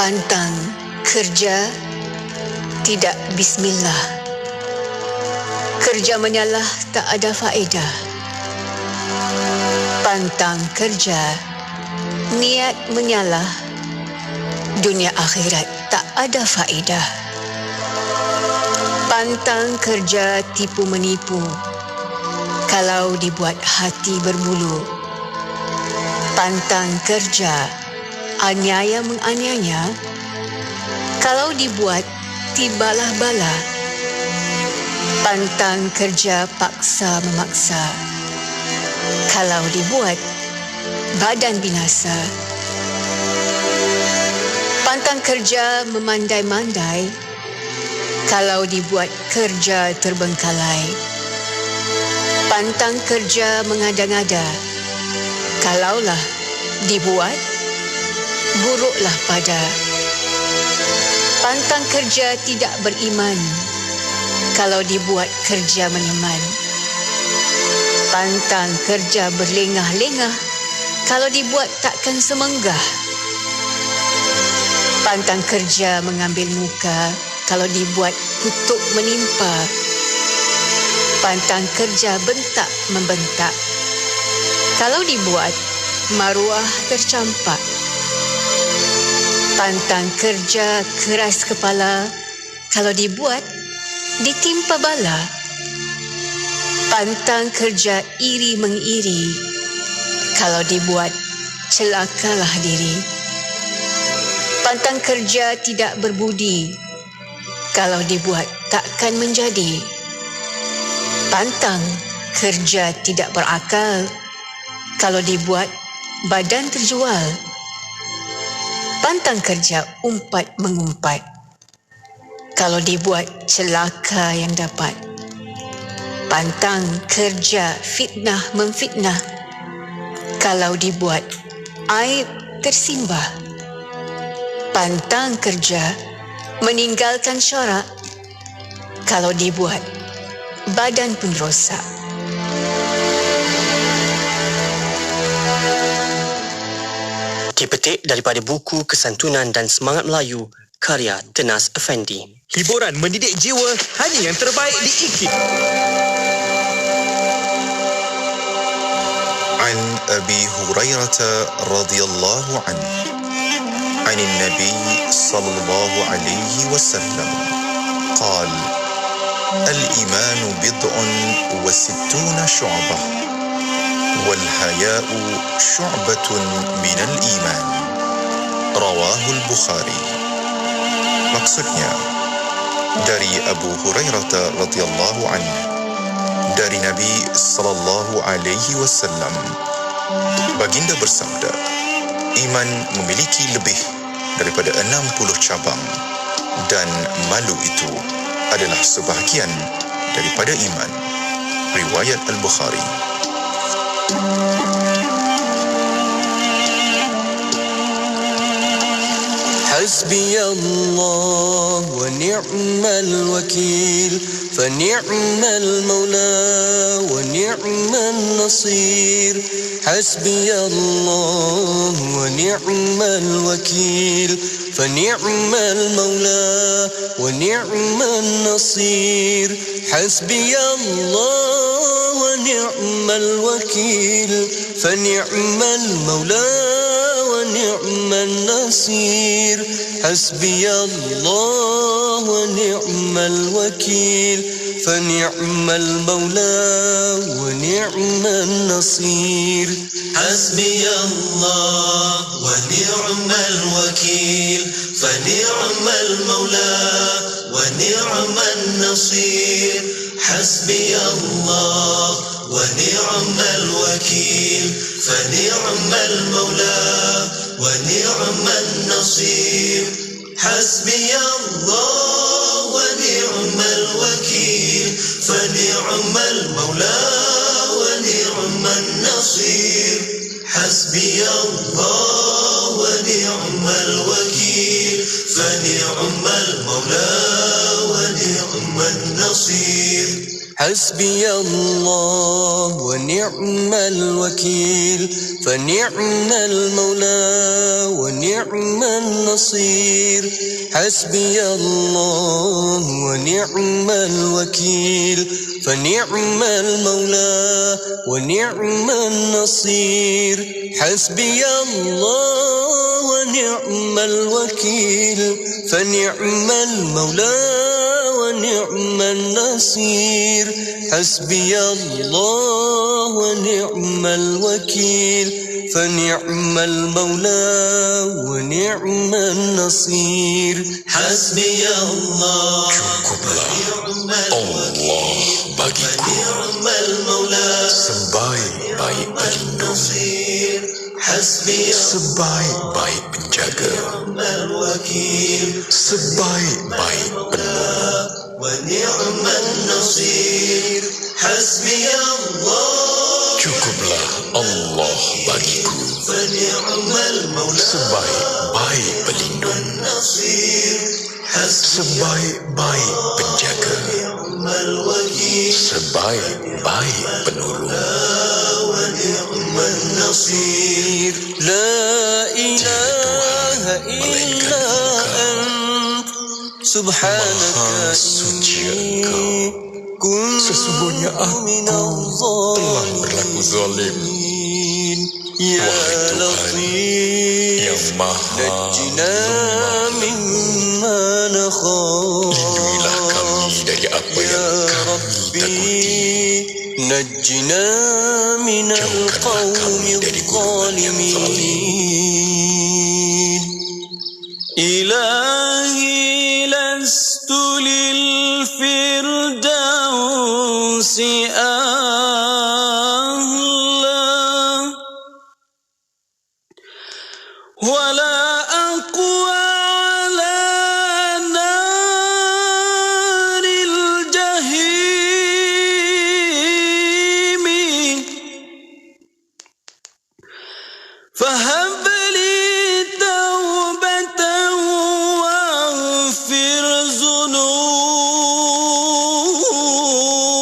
Pantang kerja tidak bismillah. Kerja menyalah tak ada faedah. Pantang kerja, niat menyalah, dunia akhirat tak ada faedah. Pantang kerja tipu menipu, kalau dibuat hati berbulu. Pantang kerja aniaya menganiaya, kalau dibuat tibalah bala. Pantang kerja paksa memaksa, kalau dibuat badan binasa. Pantang kerja memandai-mandai, kalau dibuat kerja terbengkalai. Pantang kerja mengada-ngada, kalaulah dibuat buruklah pada. Pantang kerja tidak beriman, kalau dibuat kerja meneman. Pantang kerja berlengah-lengah, kalau dibuat takkan semenggah. Pantang kerja mengambil muka, kalau dibuat kutuk menimpa. Pantang kerja bentak membentak, kalau dibuat maruah tercampak. Pantang kerja keras kepala, kalau dibuat ditimpa bala. Pantang kerja iri mengiri, kalau dibuat celakalah diri. Pantang kerja tidak berbudi, kalau dibuat takkan menjadi. Pantang kerja tidak berakal, kalau dibuat badan terjual. Pantang kerja umpat mengumpat, kalau dibuat celaka yang dapat. Pantang kerja fitnah memfitnah, kalau dibuat aib tersimbah. Pantang kerja meninggalkan syarak, kalau dibuat badan pun rosak. Dipetik daripada buku Kesantunan dan Semangat Melayu karya Tenas Effendi. Hiburan mendidik jiwa, hanya yang terbaik di IKIP. عن أبي هريرة رضي الله عنه عن النبي صلى الله عليه وسلم قال: الإيمان بضع وستون شعبة والحياء شعبة من الإيمان. رواه البخاري. Maksudnya, dari Abu Hurairah radhiyallahu anhu, dari Nabi sallallahu alaihi wasallam, baginda bersabda, iman memiliki lebih daripada 60 cabang dan malu itu adalah sebahagian daripada iman. Riwayat Al-Bukhari. حسبي الله ونعم الوكيل فنعم المولى ونعم النصير. حسبي الله ونعم الوكيل فنعم المولى ونعم النصير. حسبي الله ونعم الوكيل فنعم المولى ونعم النصير. حسبي الله ونعم الوكيل فنعم المولى ونعم النصير. حسبي الله ونعم الوكيل فنعم المولى ونعم النصير. حسبي الله ونعم الوكيل فنعم المولى ونعم النصير حسبي الله ونعم الوكيل فنعم المولى ونعم النصير حسبي الله ونعم الوكيل فنعم المولى ونعم النصير حسبي الله ونعم الوكيل فنعم المولى ونعم النصير حسبي الله ونعم الوكيل فنعم المولى ونعم النصير حسبي الله ونعم الوكيل فنعم المولى ونعم النصير حسبي الله ونعم الوكيل فنعم المولى ونعم النصير حسبي الله Allah bagiku sebaik-baik pelindung, sebaik-baik penjaga, sebaik-baik penolong. Cukuplah Allah bagiku sebaik-baik pelindung, sebaik-baik penjaga, sebaik-baik penolong. لا إله إلا أنت سبحانك إني Sesungguhnya aku telah berlaku zalim. يا Wahai Tuhan لطيف yang maha نجنا مما نخاف lindungilah kami dari apa yang kami takuti. نجنا من Jauhkanlah القوم kami dari golongan yang zalim. الظالمين إلهي لست للفردوس أهلا ولا أقوى على نار الجحيم فهب لي توبة واغفر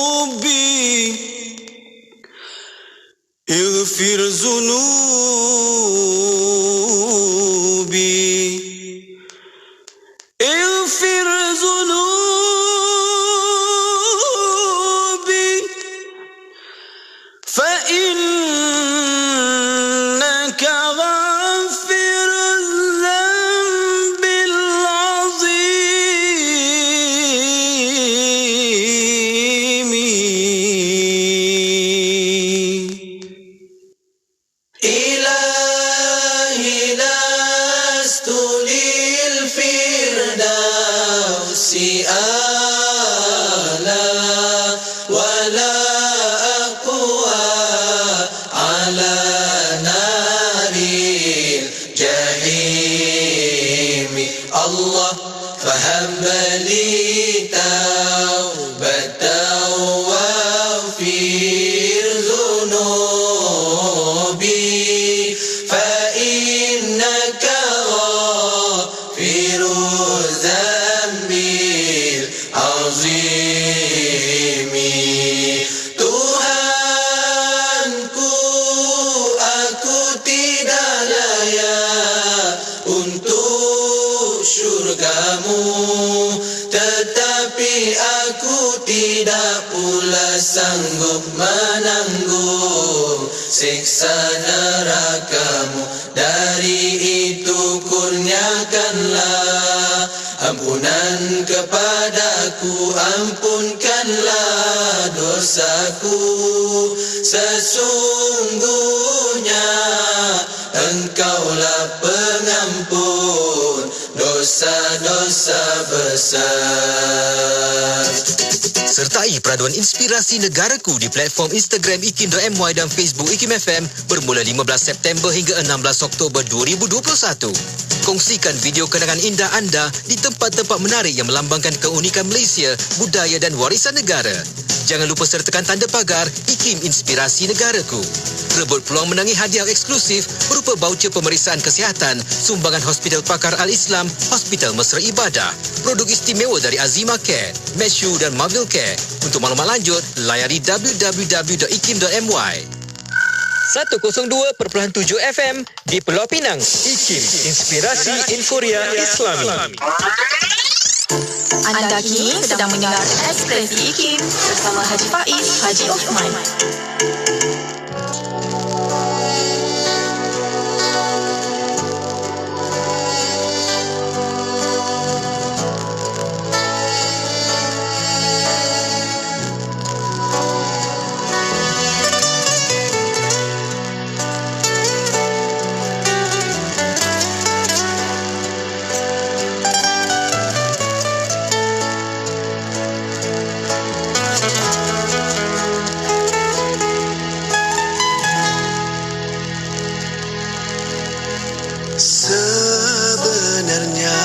ذنوبي اغفر ذنوبي اغفر ذنوبي فإنك غافر الذنب العظيم إلهي لست للفردوس أعلى ولا أقوى على نار الجحيم الله فهب لي توبة واغفر ذنوبي فإنك غافر الذنب العظيم Tuhanku, aku tidak layak untuk syurgamu, tetapi aku tidak pula sanggup menanggung siksa nerakamu. Dari itu kurniakanlah ampunan kepadaku, ampunkanlah dosaku. Sesungguhnya Engkaulah pengampun dosa-dosa besar. Sertai peraduan inspirasi negaraku di platform Instagram ikim.my dan Facebook Ikim FM bermula 15 September hingga 16 Oktober 2021. Kongsikan video kenangan indah anda di tempat-tempat menarik yang melambangkan keunikan Malaysia, budaya dan warisan negara. Jangan lupa sertakan tanda pagar Ikim Inspirasi Negaraku. Rebut peluang menangi hadiah eksklusif berupa baucer pemeriksaan kesihatan, sumbangan Hospital Pakar Al-Islam, Hospital Mesra Ibadah, produk istimewa dari Azima Care, Meshu dan Marvel Care. Untuk maklumat lanjut, layari www.ikim.my. 102.7 FM di Pulau Pinang. Ikim, Inspirasi Inforia Islami. Anda kini sedang mendengar Ekspresi Ikim bersama Haji Faiz, Haji Osman. Sebenarnya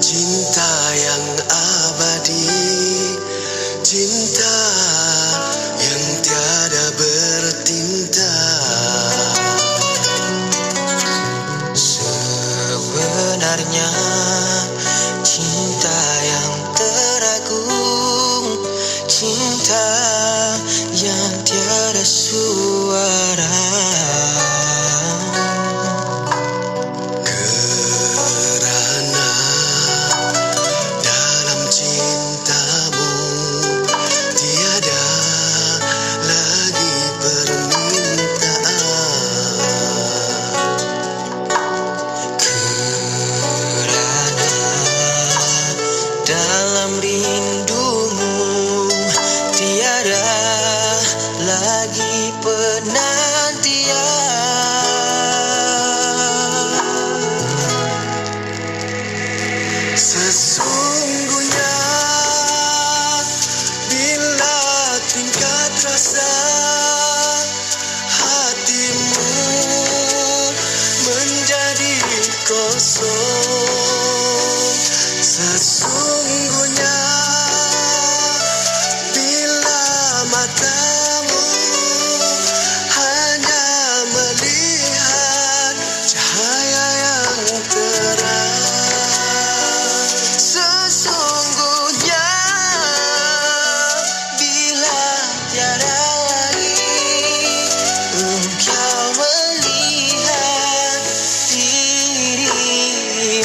cinta yang abadi, cinta yang tiada bertinta. Sebenarnya cinta yang teragung, cinta yang tiada suara. Sesungguhnya bila tingkat rasa hatimu menjadi kosong. Sesungguhnya bila matamu hanya melihat cahaya yang terang. Sesungguhnya bila tiada lagi engkau melihat dirimu,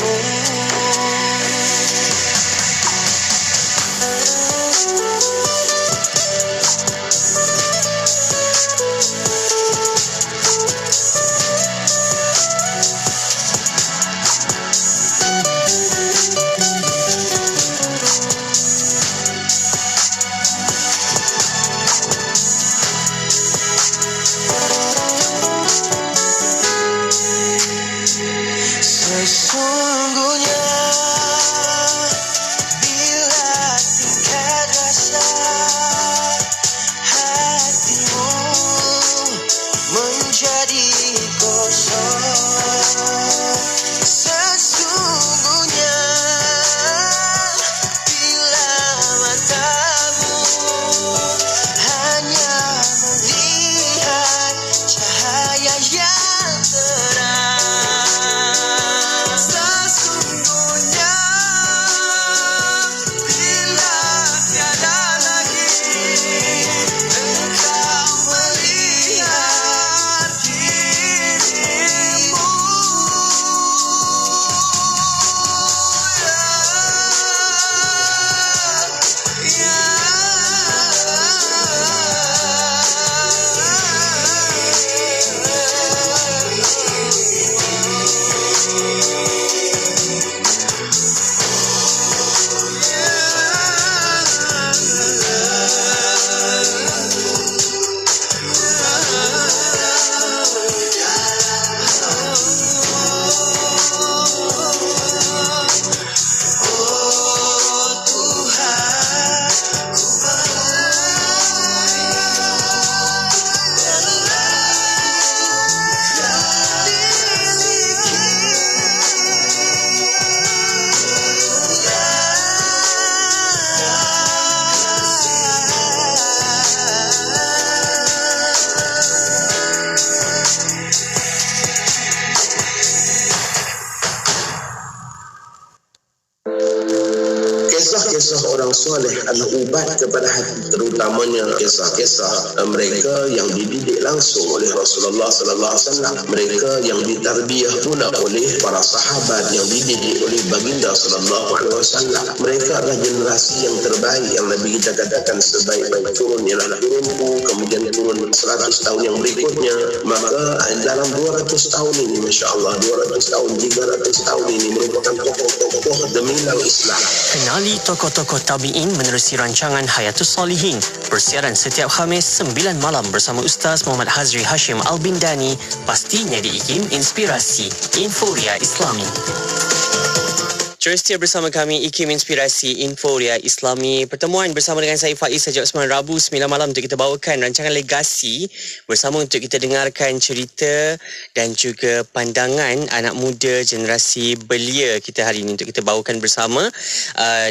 soleh adalah ubat kepada hati, terutamanya kisah-kisah mereka yang dididik langsung oleh Rasulullah sallallahu alaihi wasallam, mereka yang ditarbiyah pula oleh para sahabat yang dididik oleh baginda sallallahu alaihi wasallam. Mereka adalah generasi yang terbaik yang Nabi kita katakan sebaik-baik turun ialah turunku, kemudian turun 100 tahun yang berikutnya. Maka dalam 200 tahun ini, masya-Allah, 200 tahun, 300 tahun ini merupakan tokoh-tokoh gemilang Islam. Kenali tokoh-tokoh tabi'in menerusi rancangan Hayatus Solihin. Bersiaran setiap Khamis 9 malam bersama Ustaz Muhammad Hazri Hashim Al-Bindani. Pastinya di IKIM Inspirasi Inforia Islami. Terus setia bersama kami IKIM Inspirasi Inforia Islami. Pertemuan bersama dengan saya Faiz sejak Osman Rabu 9 malam untuk kita bawakan rancangan Legasi bersama untuk kita dengarkan cerita dan juga pandangan anak muda generasi belia kita hari ini untuk kita bawakan bersama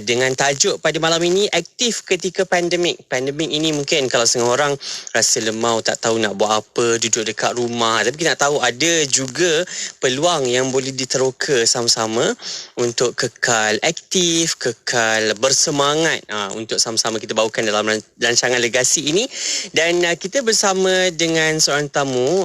dengan tajuk pada malam ini, aktif ketika pandemik. Pandemik ini mungkin kalau setengah orang rasa lemau, tak tahu nak buat apa, duduk dekat rumah, tapi kita nak tahu ada juga peluang yang boleh diteroka sama-sama untuk kekal aktif, kekal bersemangat untuk sama-sama kita bawakan dalam rancangan Legasi ini. Dan kita bersama dengan seorang tamu,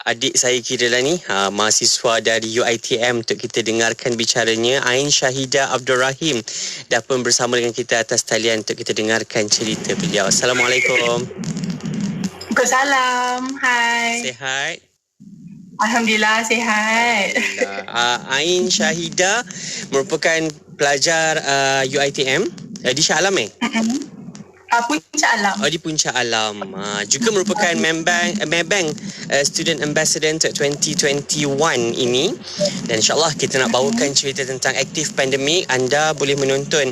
adik saya kira lah ni, mahasiswa dari UiTM, untuk kita dengarkan bicaranya. Ain Syahidah Abdul Rahim dah pun bersama dengan kita atas talian untuk kita dengarkan cerita beliau. Assalamualaikum. Waalaikumsalam. Hai. Sihat? Alhamdulillah sihat. Ain Syahidah merupakan pelajar UiTM di Shah Alam Puncak Alam. Di Puncak Alam. Juga merupakan Maybank Student Ambassador untuk 2021 ini. Dan insyaAllah kita nak bawakan cerita tentang aktif pandemik. Anda boleh menonton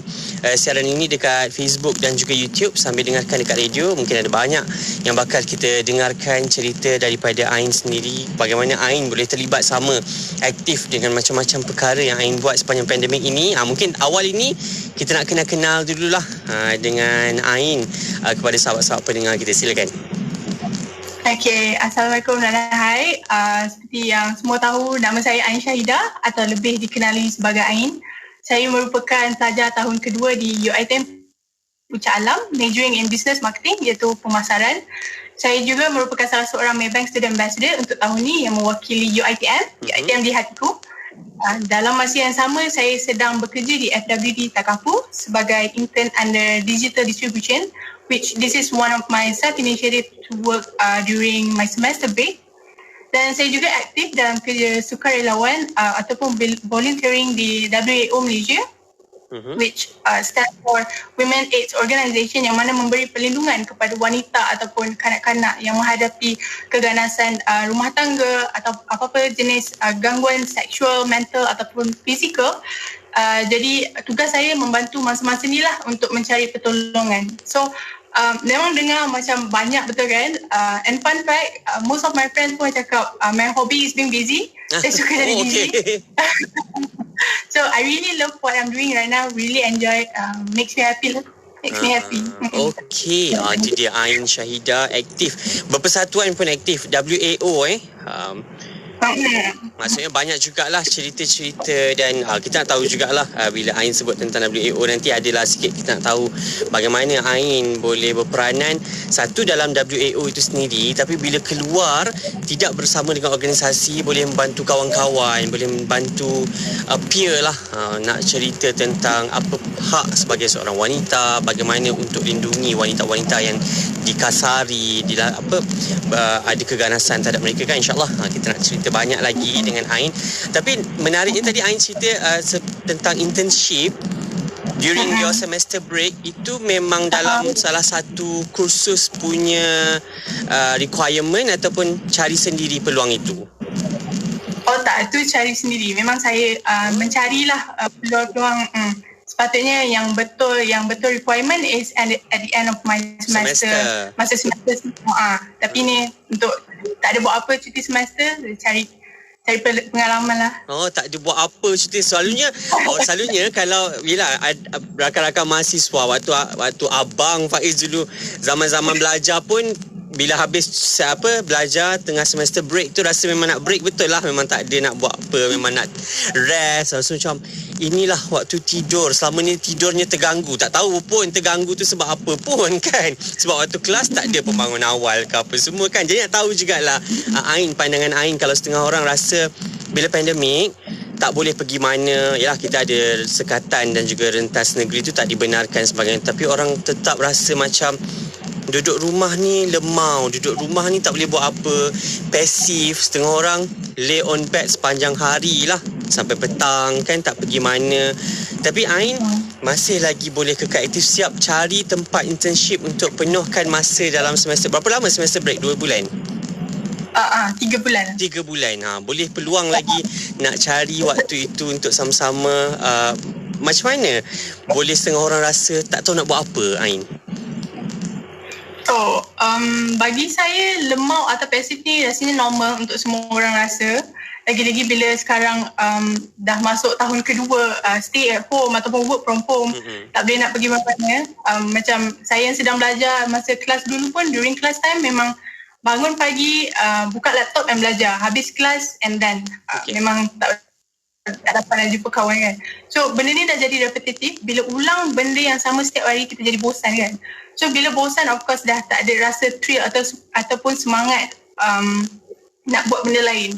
siaran ini dekat Facebook dan juga YouTube sambil dengarkan dekat radio. Mungkin ada banyak yang bakal kita dengarkan cerita daripada Ain sendiri. Bagaimana Ain boleh terlibat sama aktif dengan macam-macam perkara yang Ain buat sepanjang pandemik ini. Mungkin awal ini kita nak kenal-kenal dululah dengan Ain kepada sahabat-sahabat pendengar kita. Silakan. Okey, Assalamualaikum dan hai. Seperti yang semua tahu, nama saya Ain Syahidah atau lebih dikenali sebagai Ain. Saya merupakan pelajar tahun kedua di UiTM Puncak Alam, majoring in business marketing iaitu pemasaran. Saya juga merupakan salah seorang Maybank Student Ambassador untuk tahun ni yang mewakili UiTM di hatiku. Dalam masa yang sama, saya sedang bekerja di FWD Takaful sebagai intern under digital distribution, which this is one of my self-initiative to work during my semester break. Dan saya juga aktif dalam kerja sukarelawan ataupun volunteering di WAO Malaysia, which stands for Women AIDS Organisation, yang mana memberi perlindungan kepada wanita ataupun kanak-kanak yang menghadapi keganasan rumah tangga atau apa-apa jenis gangguan seksual, mental ataupun fizikal. Jadi tugas saya membantu masa-masa ni lah untuk mencari pertolongan. So memang dengar macam banyak betul kan, and fun fact, most of my friends pun cakap my hobby is being busy. Saya suka jadi busy. So I really love what I'm doing right now. Really enjoy. Makes me happy. Okey, itu dia Ain Syahidah, aktif. Berpersatuan pun aktif. WAO maksudnya banyak jugalah cerita-cerita. Dan kita nak tahu jugalah bila Ain sebut tentang WAO nanti adalah sikit kita nak tahu bagaimana Ain boleh berperanan satu dalam WAO itu sendiri, tapi bila keluar tidak bersama dengan organisasi, boleh membantu kawan-kawan, boleh membantu peer lah, nak cerita tentang apa hak sebagai seorang wanita, bagaimana untuk lindungi wanita-wanita yang dikasari, ada keganasan terhadap mereka kan. InsyaAllah kita nak cerita banyak lagi dengan Ain. Tapi menariknya tadi Ain cerita tentang internship during your semester break. Itu memang dalam salah satu kursus punya requirement ataupun cari sendiri peluang itu? Oh tak, itu cari sendiri. Memang saya mencarilah peluang-peluang. Sepatutnya yang betul requirement is at the end of my semester. Masa semester. Tapi ni untuk tak ada buat apa cuti semester, cari pengalaman lah. Tak ada buat apa cuti. Selalunya kalau bila rakan-rakan mahasiswa waktu abang Faiz dulu zaman-zaman belajar pun bila habis belajar tengah semester break tu rasa memang nak break betul lah, memang tak ada nak buat apa, memang nak rest. So macam inilah waktu tidur. Selama ni tidurnya terganggu, tak tahu pun terganggu tu sebab apa pun kan, sebab waktu kelas tak ada pembangun awal ke apa semua kan. Jadi nak tahu jugalah Ain, pandangan Ain kalau setengah orang rasa bila pandemik tak boleh pergi mana. Yalah, kita ada sekatan dan juga rentas negeri tu tak dibenarkan sebagainya, tapi orang tetap rasa macam duduk rumah ni lemau, duduk rumah ni tak boleh buat apa, pasif. Setengah orang lay on bed sepanjang hari lah sampai petang kan, tak pergi mana. Tapi Ain masih lagi boleh kekal aktif, siap cari tempat internship untuk penuhkan masa dalam semester. Berapa lama semester break? 2 bulan? 3 bulan. 3 bulan. Boleh peluang lagi nak cari waktu itu untuk sama-sama. Macam mana boleh setengah orang rasa tak tahu nak buat apa, Ain? So, bagi saya lemau atau pasif ni rasanya normal untuk semua orang rasa. Lagi-lagi bila sekarang dah masuk tahun kedua, stay at home ataupun work from home, tak boleh nak pergi mana-mana. Macam saya yang sedang belajar masa kelas dulu pun, during class time memang bangun pagi, buka laptop dan belajar. Habis kelas and then memang tak dapat nak jumpa kawan kan. So benda ni dah jadi repetitif. Bila ulang benda yang sama setiap hari, kita jadi bosan kan. So bila bosan, of course dah tak ada rasa thrill ataupun semangat nak buat benda lain.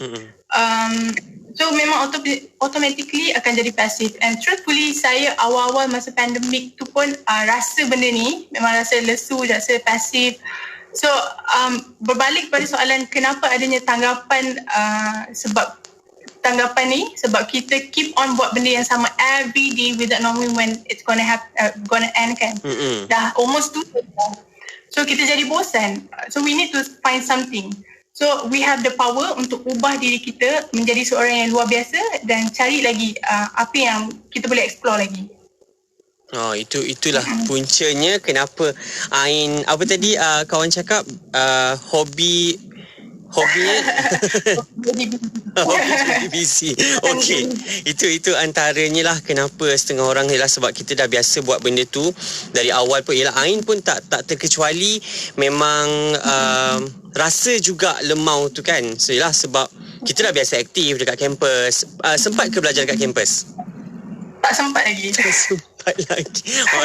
So memang automatically akan jadi pasif. And truthfully, saya awal-awal masa pandemik tu pun rasa benda ni memang rasa lesu, rasa pasif. So berbalik pada soalan kenapa adanya tanggapan, tanggapan ni sebab kita keep on buat benda yang sama every day without knowing when it's gonna end kan. Dah almost 2 tahun. So kita jadi bosan. So we need to find something. So we have the power untuk ubah diri kita menjadi seorang yang luar biasa dan cari lagi apa yang kita boleh explore lagi. Itulah puncanya kenapa Ain, apa tadi kawan cakap, hobinya hobi busy. Okey, itu antaranya lah kenapa setengah orang ialah sebab kita dah biasa buat benda tu dari awal pun. Ialah Ain pun tak terkecuali, memang rasa juga lemau tu kan. So ialah sebab kita dah biasa aktif dekat kampus. Sempat ke belajar dekat kampus? Tak sempat lagi.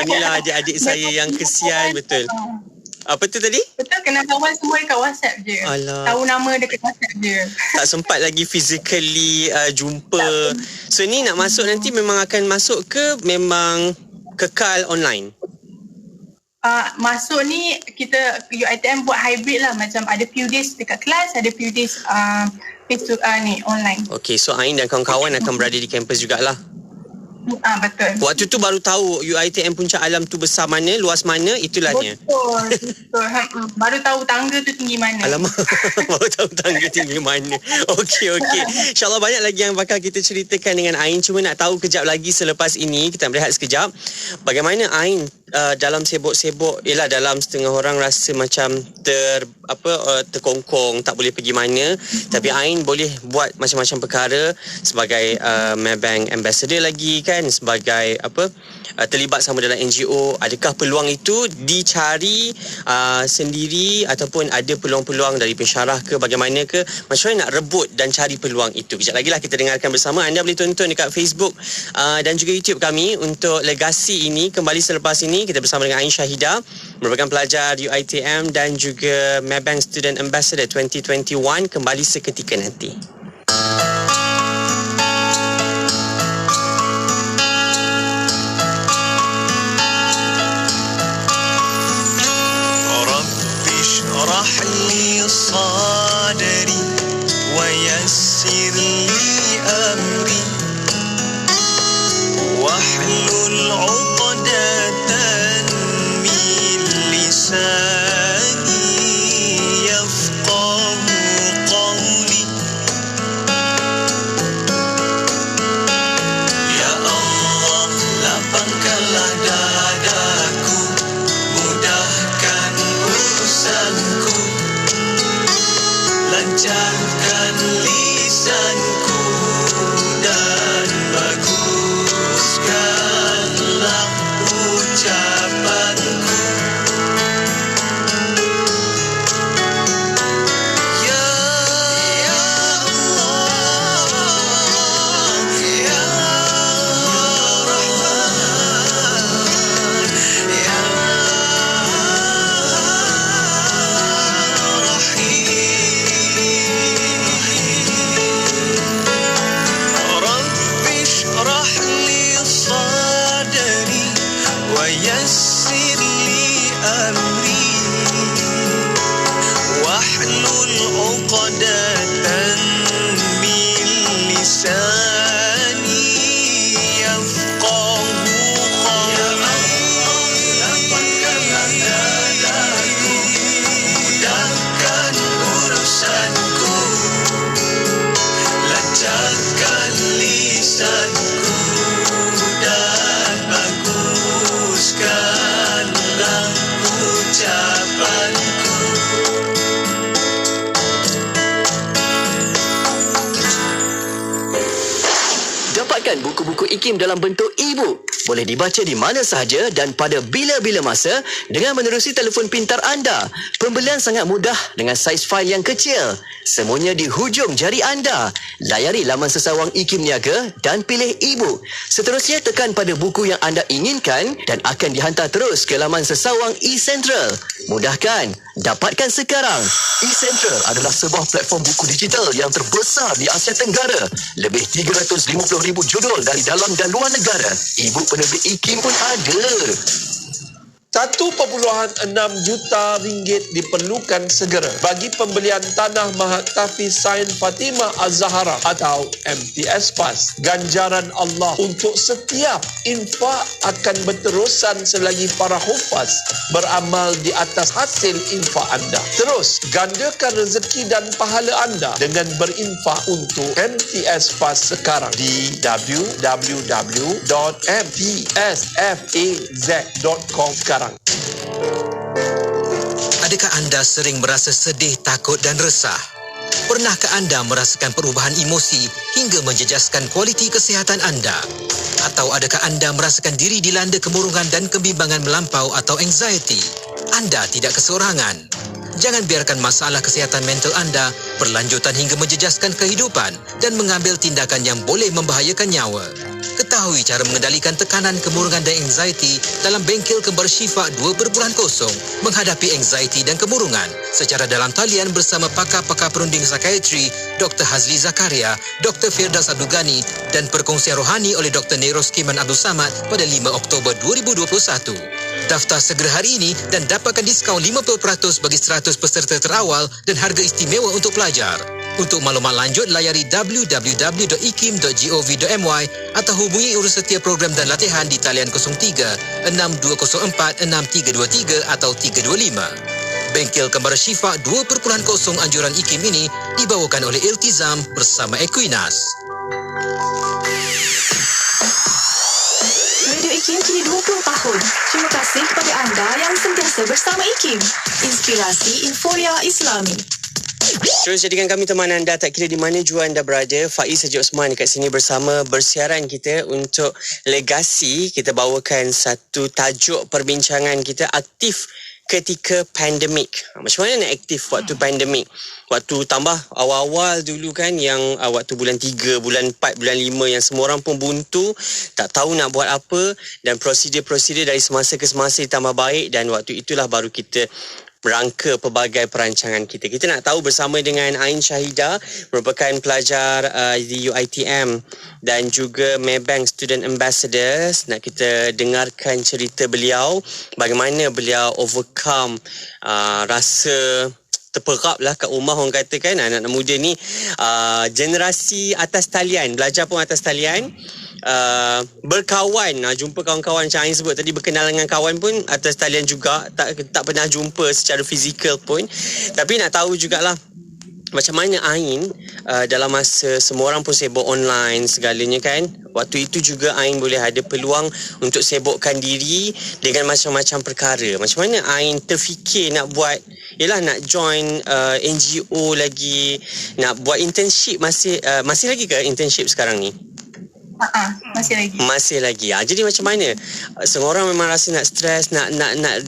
Inilah adik-adik saya yang kesian betul. Apa tu tadi? Betul, kenal kawan semua dekat WhatsApp je. Alah. Tahu nama dekat WhatsApp je. Tak sempat lagi physically jumpa. So ni nak masuk nanti memang akan masuk ke memang kekal online? Masuk ni kita UiTM buat hybrid lah. Macam ada few days dekat kelas, ada few days face to ni online. Okay, so Ain dan kawan-kawan akan berada di kampus jugalah. Betul. Waktu tu baru tahu UiTM Puncak Alam tu besar mana, luas mana, itulahnya. Betul. Baru tahu tangga tu tinggi mana. Alamak, baru tahu tangga tinggi mana. Okey. InsyaAllah banyak lagi yang bakal kita ceritakan dengan Ain. Cuma nak tahu kejap lagi selepas ini, kita berehat sekejap. Bagaimana Ain dalam sibuk-sibuk, ialah dalam setengah orang rasa macam terkongkong, tak boleh pergi mana, tapi Ain boleh buat macam-macam perkara sebagai Maybank Ambassador lagi kan, sebagai terlibat sama dalam NGO. Adakah peluang itu dicari sendiri ataupun ada peluang-peluang dari pensyarah ke, bagaimana ke, macam mana nak rebut dan cari peluang itu? Kejap lagi lah kita dengarkan bersama. Anda boleh tonton dekat Facebook dan juga YouTube kami untuk legasi ini. Kembali selepas ini kita bersama dengan Ain Syahidah, merupakan pelajar UiTM dan juga Maybank Student Ambassador 2021. Kembali seketika nanti. اشرح لي صدري ويسر لي أمري واحلل عقدة من لساني يفقه قولي لساني يفقه mudahkan urusanku, lancarkan lisanku, dan baguskanlah ucapanku. Dapatkan buku-buku IKIM dalam bentuk e-book. Boleh dibaca di mana sahaja dan pada bila-bila masa dengan menerusi telefon pintar anda. Pembelian sangat mudah dengan saiz fail yang kecil. Semuanya di hujung jari anda. Layari laman sesawang IKIM Niaga dan pilih e-book. Seterusnya tekan pada buku yang anda inginkan dan akan dihantar terus ke laman sesawang eCentral. Mudah kan? Dapatkan sekarang. eCentral adalah sebuah platform buku digital yang terbesar di Asia Tenggara. Lebih 350,000 judul dari dalam dan luar negara. E-book penerbit IKIM pun ada. 1.6 juta ringgit diperlukan segera bagi pembelian tanah Mahat Tahfiz Sain Fatimah Az-Zahra atau MTS PAS. Ganjaran Allah untuk setiap infak akan berterusan selagi para hufaz beramal di atas hasil infak anda. Terus gandakan rezeki dan pahala anda dengan berinfak untuk MTS PAS sekarang di www.mtsfaz.com sekarang. Adakah anda sering merasa sedih, takut dan resah? Pernahkah anda merasakan perubahan emosi hingga menjejaskan kualiti kesihatan anda? Atau adakah anda merasakan diri dilanda kemurungan dan kebimbangan melampau atau anxiety? Anda tidak keseorangan. Jangan biarkan masalah kesihatan mental anda berlanjutan hingga menjejaskan kehidupan dan mengambil tindakan yang boleh membahayakan nyawa. Ketahui cara mengendalikan tekanan, kemurungan dan anxiety dalam bengkel Kembar Syifa 2.0 menghadapi anxiety dan kemurungan secara dalam talian bersama pakar-pakar perunding psikiatri Dr. Hazli Zakaria, Dr. Firdaus Abdul Ghani dan perkongsian rohani oleh Dr. Neros Kiman Abdul Samad pada 5 Oktober 2021. Daftar segera hari ini dan dapatkan diskaun 50% bagi 100 peserta terawal dan harga istimewa untuk pelajar. Untuk maklumat lanjut, layari www.ikim.gov.my atau hubungi urussetia program dan latihan di talian 03 6204 6323 atau 325. Bengkel Kembar Syifa 2.0 anjuran IKIM ini dibawakan oleh Iltizam bersama Equinas. Radio IKIM kini 20 tahun. Terima kasih kepada anda yang sentiasa bersama IKIM. Inspirasi Inforia Islami. Terus jadikan kami teman anda tak kira di mana jua anda berada. Faiz Haji Osman dekat sini bersama bersiaran kita untuk legasi. Kita bawakan satu tajuk perbincangan kita, aktif ketika pandemik. Macam mana nak aktif waktu pandemik? Waktu tambah awal-awal dulu kan, yang waktu bulan 3, bulan 4, bulan 5 yang semua orang pun buntu, tak tahu nak buat apa, dan prosedur-prosedur dari semasa ke semasa ditambah baik, dan waktu itulah baru kita rangka pelbagai perancangan kita. Kita nak tahu bersama dengan Ain Syahida, merupakan pelajar di UiTM dan juga Maybank Student Ambassadors. Nak kita dengarkan cerita beliau, bagaimana beliau overcome rasa terperap lah kat rumah. Orang kata kan, anak-anak muda ni generasi atas talian, belajar pun atas talian, berkawan, jumpa kawan-kawan macam Ain sebut tadi, berkenal dengan kawan pun atas talian juga, tak pernah jumpa secara fizikal pun. Tapi nak tahu jugalah macam mana Ain dalam masa semua orang pun sibuk online segalanya kan, waktu itu juga Ain boleh ada peluang untuk sibukkan diri dengan macam-macam perkara. Macam mana Ain terfikir nak buat, yelah nak join NGO lagi, nak buat internship, masih lagi ke internship sekarang ni? Masih lagi. Jadi macam mana? Semua orang memang rasa nak stres, nak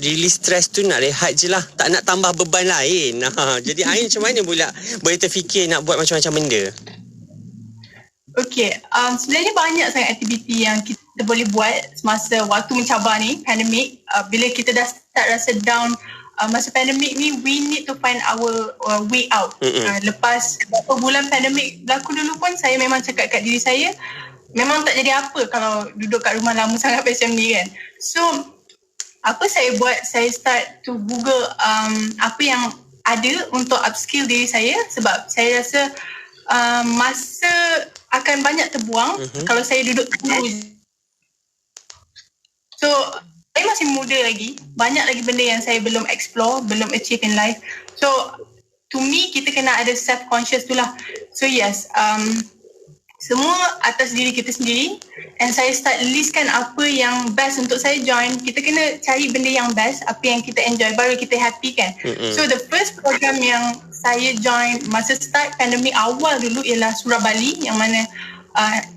release stres tu, nak rehat je lah, tak nak tambah beban lain. Jadi Ain macam mana boleh terfikir nak buat macam-macam benda? Okey, sebenarnya banyak sangat aktiviti yang kita boleh buat semasa waktu mencabar ni, pandemik. Bila kita dah start rasa down masa pandemik ni, we need to find our way out. Lepas beberapa bulan pandemik berlaku dulu pun, saya memang cakap kat diri saya, memang tak jadi apa kalau duduk kat rumah lama sangat macam ni kan. So, apa saya buat, saya start to Google apa yang ada untuk upskill diri saya, sebab saya rasa masa akan akan banyak terbuang kalau saya duduk tunggu. So saya masih muda lagi, banyak lagi benda yang saya belum explore, belum achieve in life. So to me, kita kena ada self-conscious tu lah. So yes, semua atas diri kita sendiri, and saya start listkan apa yang best untuk saya join. Kita kena cari benda yang best, apa yang kita enjoy, baru kita happy kan. So the first program yang saya join masa start pandemik awal dulu ialah Surah Bali, yang mana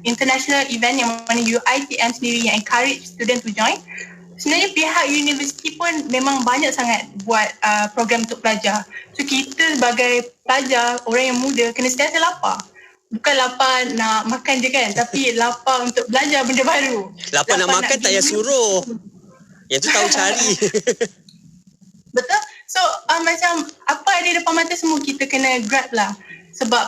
international event yang mana UiTM sendiri yang encourage student to join. Sebenarnya pihak universiti pun memang banyak sangat buat program untuk pelajar. So kita sebagai pelajar, orang yang muda, kena sentiasa lapar. Bukan lapar nak makan je kan, tapi lapar untuk belajar benda baru. Lapar nak makan tak payah suruh. Yang tu tahu cari. Betul. So macam apa ada depan mata semua kita kena grab lah. Sebab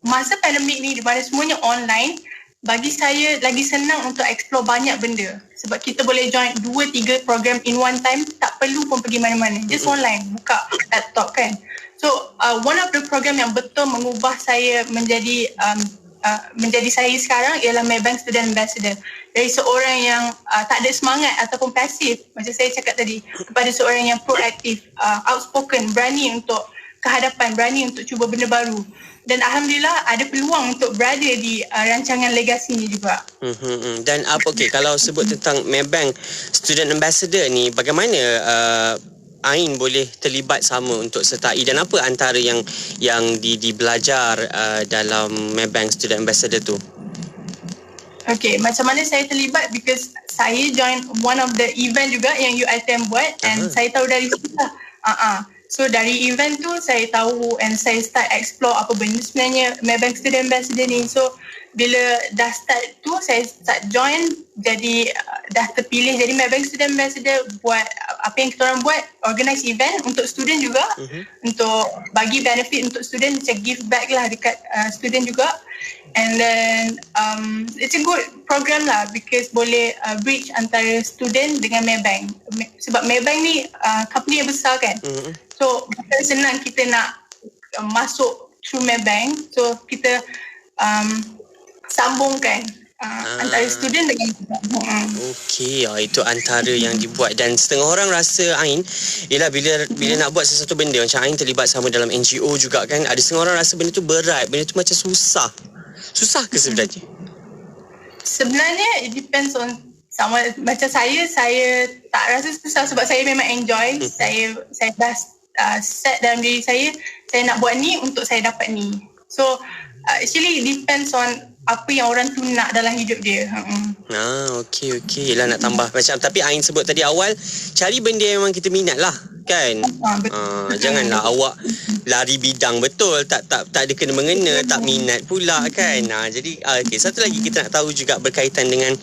masa pandemik ni di mana semuanya online, bagi saya lagi senang untuk explore banyak benda. Sebab kita boleh join 2-3 program in one time, tak perlu pun pergi mana-mana. Just online, buka laptop kan. So one of the program yang betul mengubah saya menjadi saya sekarang ialah Maybank Student Ambassador. Dari seorang yang tak ada semangat ataupun pasif, macam saya cakap tadi, kepada seorang yang proaktif, outspoken, berani untuk kehadapan, berani untuk cuba benda baru. Dan Alhamdulillah ada peluang untuk berada di rancangan legasi ni juga. Dan kalau sebut tentang Maybank Student Ambassador ni, bagaimana Ain boleh terlibat sama untuk sertai, dan apa antara yang dibelajar dalam Maybank Student Ambassador tu? Okay, macam mana saya terlibat? Because saya join one of the event juga yang UiTM buat, and saya tahu dari situ lah. So dari event tu saya tahu, and saya start explore apa benda sebenarnya Maybank Student Ambassador ni. So bila dah start tu, saya start join, jadi dah terpilih jadi Maybank Student Ambassador, buat apa yang kita orang buat, organize event untuk student juga, untuk bagi benefit untuk student, macam give back lah dekat student juga. And then it's a good program lah, because boleh bridge antara student dengan Maybank. Sebab Maybank ni company yang besar kan. So bukan senang kita nak masuk through Maybank. So kita sambungkan antara student dengan Okey, itu antara yang dibuat. Dan setengah orang rasa Ain, ialah bila nak buat sesuatu benda, macam Ain terlibat sama dalam NGO juga kan, ada setengah orang rasa benda tu berat, benda tu macam susah. Susah ke sebenarnya? Sebenarnya it depends on sama. Macam saya tak rasa susah sebab saya memang enjoy. Saya dah set dalam diri saya nak buat ni untuk saya dapat ni. So actually it depends on apa yang orang tu nak dalam hidup dia. Okey lah, nak tambah macam, tapi Ain sebut tadi awal, cari benda yang memang kita minat lah kan. Janganlah awak lari bidang betul, tak ada kena mengena, tak minat pula kan. Jadi satu lagi kita nak tahu juga berkaitan dengan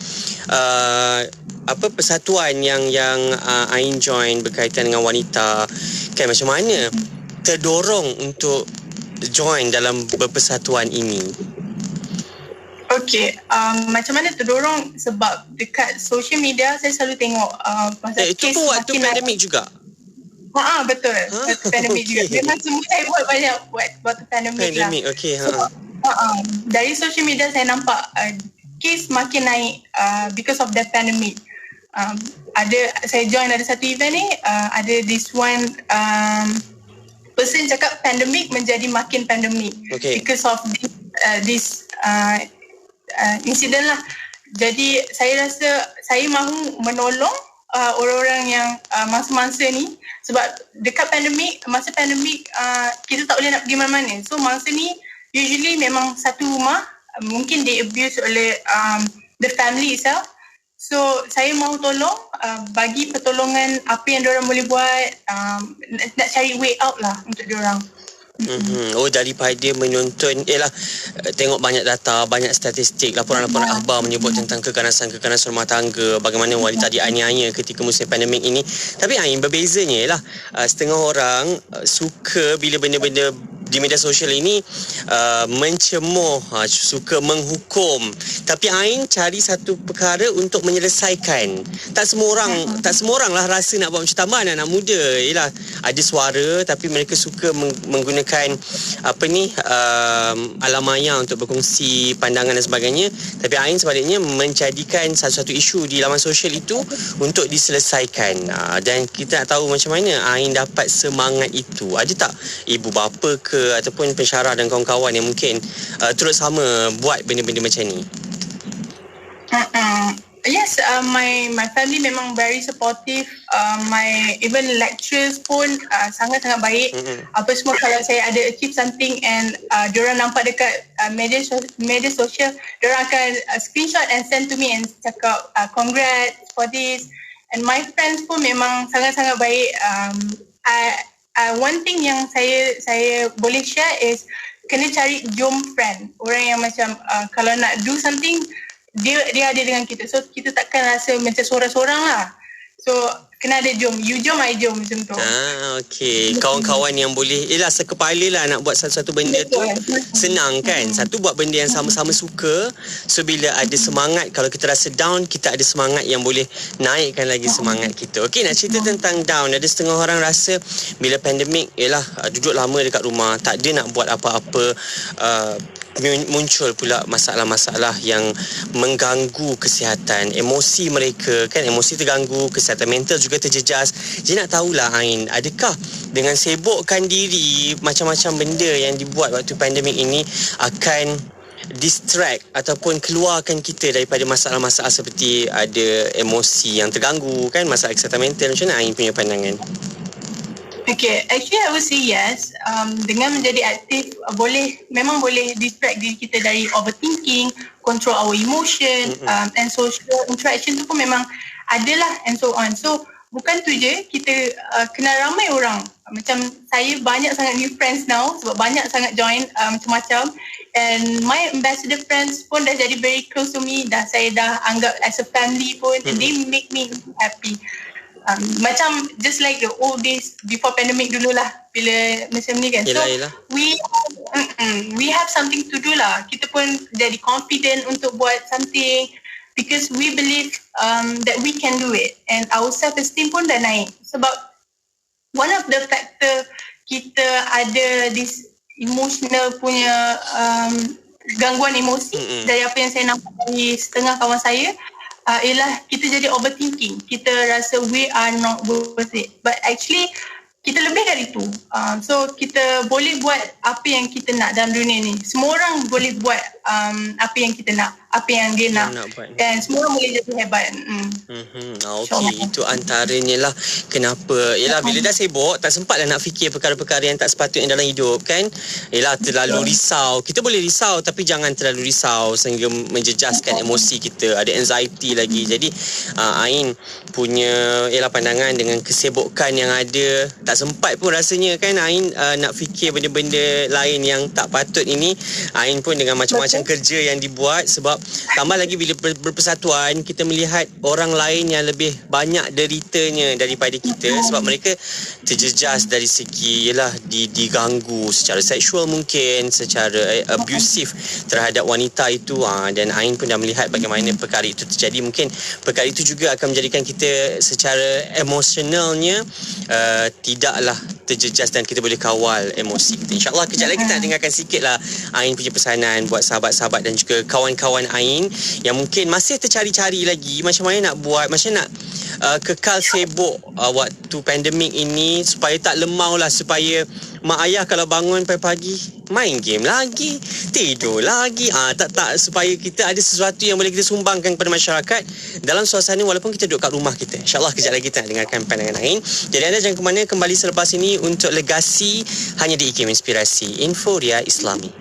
apa persatuan yang Ain join berkaitan dengan wanita kan, macam mana terdorong untuk join dalam berpersatuan ini? Okay, macam mana terdorong? Sebab dekat social media saya selalu tengok pasal itu pun waktu pandemik juga? Betul. Waktu pandemik juga. Memang semua saya buat banyak waktu pandemik lah. Okay. Dari social media saya nampak kes makin naik because of the pandemic. Saya join ada satu event ni, ada this one person cakap pandemik menjadi makin pandemik because of this insiden lah. Jadi saya rasa saya mahu menolong orang-orang yang masa-masa ni, sebab dekat masa pandemik kita tak boleh nak pergi mana-mana. So masa ni usually memang satu rumah, mungkin they abuse oleh the family itself. So saya mahu tolong, bagi pertolongan apa yang diorang boleh buat, nak cari way out lah untuk diorang. Daripada menonton, tengok banyak data, banyak statistik, laporan-laporan akhbar menyebut tentang kekanasan rumah tangga, bagaimana wanita dianiaya ketika musim pandemik ini. Tapi Ain, berbezanya ialah setengah orang suka bila benda-benda di media sosial ini mencemoh, suka menghukum. Tapi Ain cari satu perkara untuk menyelesaikan. Tak semua orang lah rasa nak buat macam tambahan anak muda. Yalah, ada suara tapi mereka suka menggunakan alam maya untuk berkongsi pandangan dan sebagainya. Tapi Ain sebaliknya menjadikan satu-satu isu di laman sosial itu untuk diselesaikan. Dan kita nak tahu macam mana Ain dapat semangat itu. Ada tak ibu bapa ke ataupun pensyarah dan kawan-kawan yang mungkin turut sama buat benda-benda macam ni? Yes, my family memang very supportive. My even lecturers pun sangat-sangat baik. Apa semua kalau saya ada achieve something and diorang nampak dekat media sosial, diorang akan screenshot and send to me and cakap congrats for this. And my friends pun memang sangat-sangat baik. One thing yang saya boleh share is kena cari jom friend. Orang yang macam kalau nak do something, dia ada dengan kita. So kita takkan rasa macam seorang-seorang lah. So kena ada jom. You jom, I jom macam tu. Okey. Kawan-kawan yang boleh sekepala lah nak buat satu-satu benda tu. Senang kan? Satu buat benda yang sama-sama suka. So bila ada semangat, kalau kita rasa down, kita ada semangat yang boleh naikkan lagi semangat kita. Okey, nak cerita tentang down. Ada setengah orang rasa bila pandemik, duduk lama dekat rumah, tak ada nak buat apa-apa. Muncul pula masalah-masalah yang mengganggu kesihatan emosi mereka kan, emosi terganggu, kesihatan mental juga terjejas. Jadi nak tahulah Ain, adakah dengan sibukkan diri macam-macam benda yang dibuat waktu pandemik ini akan distract ataupun keluarkan kita daripada masalah-masalah seperti ada emosi yang terganggu kan, masalah kesihatan mental? Macam mana Ain punya pandangan? Okay, actually I would say yes. Dengan menjadi aktif, memang boleh distract diri kita dari overthinking, control our emotion, and social interaction tu pun memang adalah and so on. So bukan tu je, kita kenal ramai orang. Macam saya banyak sangat new friends now sebab banyak sangat join macam-macam. And my ambassador friends pun dah jadi very close to me. Saya dah anggap as a family pun. And they make me happy. Macam just like the old days before pandemic dululah, bila macam ni kan. Yelah. We have something to do lah. Kita pun jadi confident untuk buat something because we believe that we can do it, and our self-esteem pun dah naik. Sebab one of the factor kita ada this emotional punya gangguan emosi dari apa yang saya nampak dari setengah kawan saya, ialah kita jadi overthinking. Kita rasa we are not worth it. But actually, kita lebih dari itu. So, kita boleh buat apa yang kita nak dalam dunia ni. Semua orang boleh buat apa yang kita nak, apa yang dia nak. Dan semua orang boleh jadi hebat. Okey, itu antaranya lah kenapa. Yelah, bila dah sibuk, tak sempat lah nak fikir perkara-perkara yang tak sepatutnya dalam hidup kan. Yelah, terlalu risau. Kita boleh risau, tapi jangan terlalu risau sehingga menjejaskan emosi kita. Ada anxiety lagi. Jadi, Ain punya pandangan dengan kesibukan yang ada. Tak sempat pun rasanya kan Ain nak fikir benda-benda lain yang tak patut ini. Ain pun dengan macam-macam kerja yang dibuat. Sebab tambah lagi bila berpersatuan, kita melihat orang lain yang lebih banyak deritanya daripada kita. Sebab mereka terjejas dari segi diganggu secara seksual mungkin, secara abusive terhadap wanita itu. Dan Ain pun dah melihat bagaimana perkara itu terjadi. Mungkin perkara itu juga akan menjadikan kita secara emosionalnya tidaklah terjejas dan kita boleh kawal emosi kita. InsyaAllah kejap lagi kita nak dengarkan sikit lah Ain punya pesanan buat sahabat-sahabat dan juga kawan-kawan Ain yang mungkin masih tercari-cari lagi macam mana nak buat, macam nak kekal sibuk waktu pandemik ini supaya tak lemau lah, supaya mak ayah kalau bangun pagi-pagi main game lagi, tidur lagi, tak supaya kita ada sesuatu yang boleh kita sumbangkan kepada masyarakat dalam suasana walaupun kita duduk kat rumah kita. InsyaAllah kejap lagi kita nak dengarkan pandangan Ain. Jadi anda jangan ke mana, kembali selepas ini untuk Legasi hanya di IKIM Inspirasi Inforia Islami.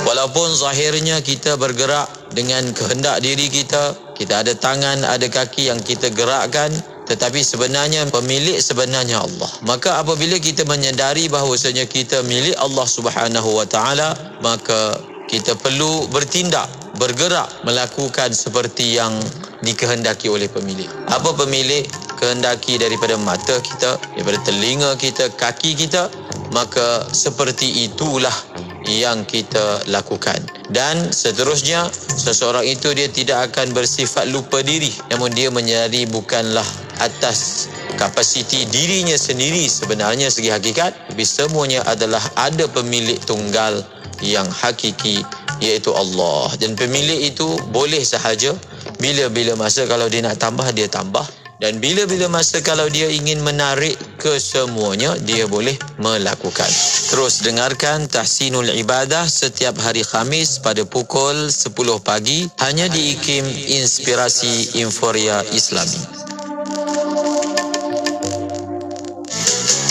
Walaupun zahirnya kita bergerak dengan kehendak diri kita, kita ada tangan, ada kaki yang kita gerakkan, tetapi sebenarnya pemilik sebenarnya Allah. Maka apabila kita menyedari bahawasanya kita milik Allah Subhanahu wa taala, maka kita perlu bertindak, bergerak, melakukan seperti yang dikehendaki oleh pemilik. Apa pemilik? kehendaki daripada mata kita, daripada telinga kita, kaki kita, maka seperti itulah yang kita lakukan. Dan seterusnya, seseorang itu dia tidak akan bersifat lupa diri, namun dia menyadari bukanlah atas kapasiti dirinya sendiri sebenarnya segi hakikat, tapi semuanya adalah ada pemilik tunggal yang hakiki, iaitu Allah. Dan pemilik itu boleh sahaja bila-bila masa kalau dia nak tambah, dia tambah. Dan bila-bila masa kalau dia ingin menarik kesemuanya, dia boleh melakukan. Terus dengarkan Tahsinul Ibadah setiap hari Khamis pada pukul 10 pagi hanya di IKIM Inspirasi Inforia Islami.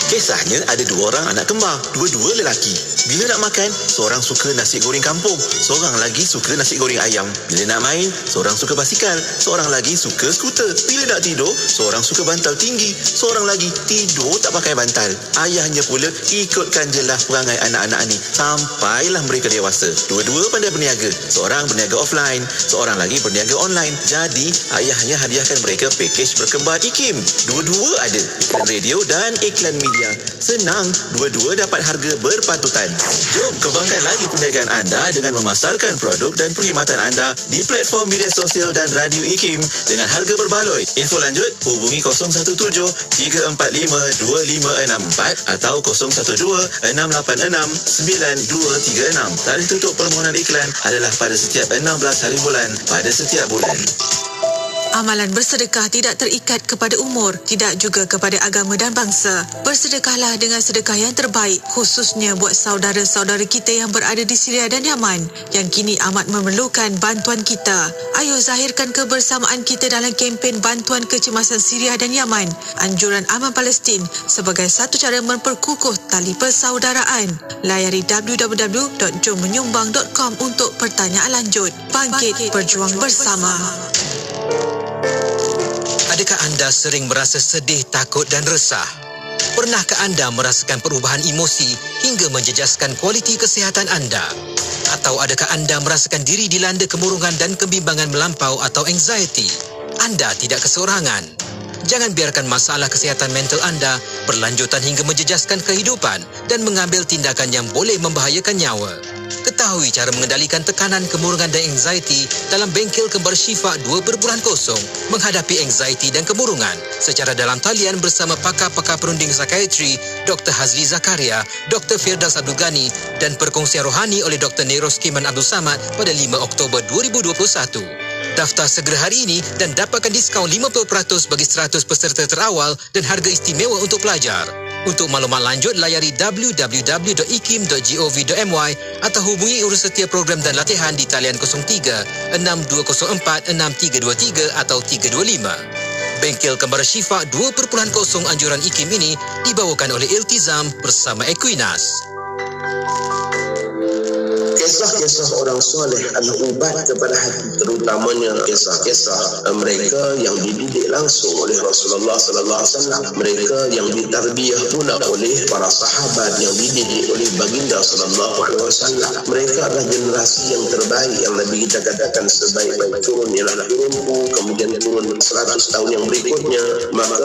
Kisahnya ada 2 orang anak kembar, dua-dua lelaki. Bila nak makan, seorang suka nasi goreng kampung, seorang lagi suka nasi goreng ayam. Bila nak main, seorang suka basikal, seorang lagi suka skuter. Bila nak tidur, seorang suka bantal tinggi, seorang lagi tidur tak pakai bantal. Ayahnya pula ikutkan jelah perangai anak-anak ni sampailah mereka dewasa. Dua-dua pandai berniaga, seorang berniaga offline, seorang lagi berniaga online. Jadi, ayahnya hadiahkan mereka pakej berkembar IKIM. Dua-dua ada iklan radio dan iklan media. Senang, dua-dua dapat harga berpatutan. Jom kembangkan lagi perniagaan anda dengan memasarkan produk dan perkhidmatan anda di platform media sosial dan radio IKIM dengan harga berbaloi. Info lanjut, hubungi 017-345-2564 atau 012-686-9236. Tarikh tutup permohonan iklan adalah pada setiap 16 hari bulan pada setiap bulan. Amalan bersedekah tidak terikat kepada umur, tidak juga kepada agama dan bangsa. Bersedekahlah dengan sedekah yang terbaik, khususnya buat saudara-saudara kita yang berada di Syria dan Yaman, yang kini amat memerlukan bantuan kita. Ayo zahirkan kebersamaan kita dalam kempen bantuan kecemasan Syria dan Yaman, anjuran Aman Palestin, sebagai satu cara memperkukuh tali persaudaraan. Layari www.jommenyumbang.com untuk pertanyaan lanjut. Bangkit berjuang bersama. Adakah anda sering merasa sedih, takut dan resah? Pernahkah anda merasakan perubahan emosi hingga menjejaskan kualiti kesihatan anda? Atau adakah anda merasakan diri dilanda kemurungan dan kebimbangan melampau atau anxiety? Anda tidak keseorangan. Jangan biarkan masalah kesihatan mental anda berlanjutan hingga menjejaskan kehidupan dan mengambil tindakan yang boleh membahayakan nyawa. Ketahui cara mengendalikan tekanan, kemurungan dan anxiety dalam bengkel Kembar Syifa 2.0 menghadapi anxiety dan kemurungan secara dalam talian bersama pakar-pakar perunding psikiatri Dr. Hazli Zakaria, Dr. Firdaus Abdul Ghani dan perkongsian rohani oleh Dr. Neros Kiman Abdul Samad pada 5 Oktober 2021. Daftar segera hari ini dan dapatkan diskaun 50% bagi 100 peserta terawal dan harga istimewa untuk pelajar. Untuk maklumat lanjut, layari www.ikim.gov.my atau hubungi urusansetia program dan latihan di talian 03-6204-6323 atau 325. Bengkel Kembar Syifa 2.0 anjuran IKIM ini dibawakan oleh Iltizam bersama Equinas. Kisah-kisah orang soleh adalah ubat kepada hati, terutamanya kisah-kisah mereka yang dididik langsung oleh Rasulullah sallallahu alaihi wasallam, mereka yang ditarbiyah pula oleh para sahabat yang dididik oleh baginda sallallahu alaihi wasallam. Mereka adalah generasi yang terbaik yang Nabi kita katakan sebaik-baik turun ialah turunku, kemudian turun 100 tahun yang berikutnya. Maka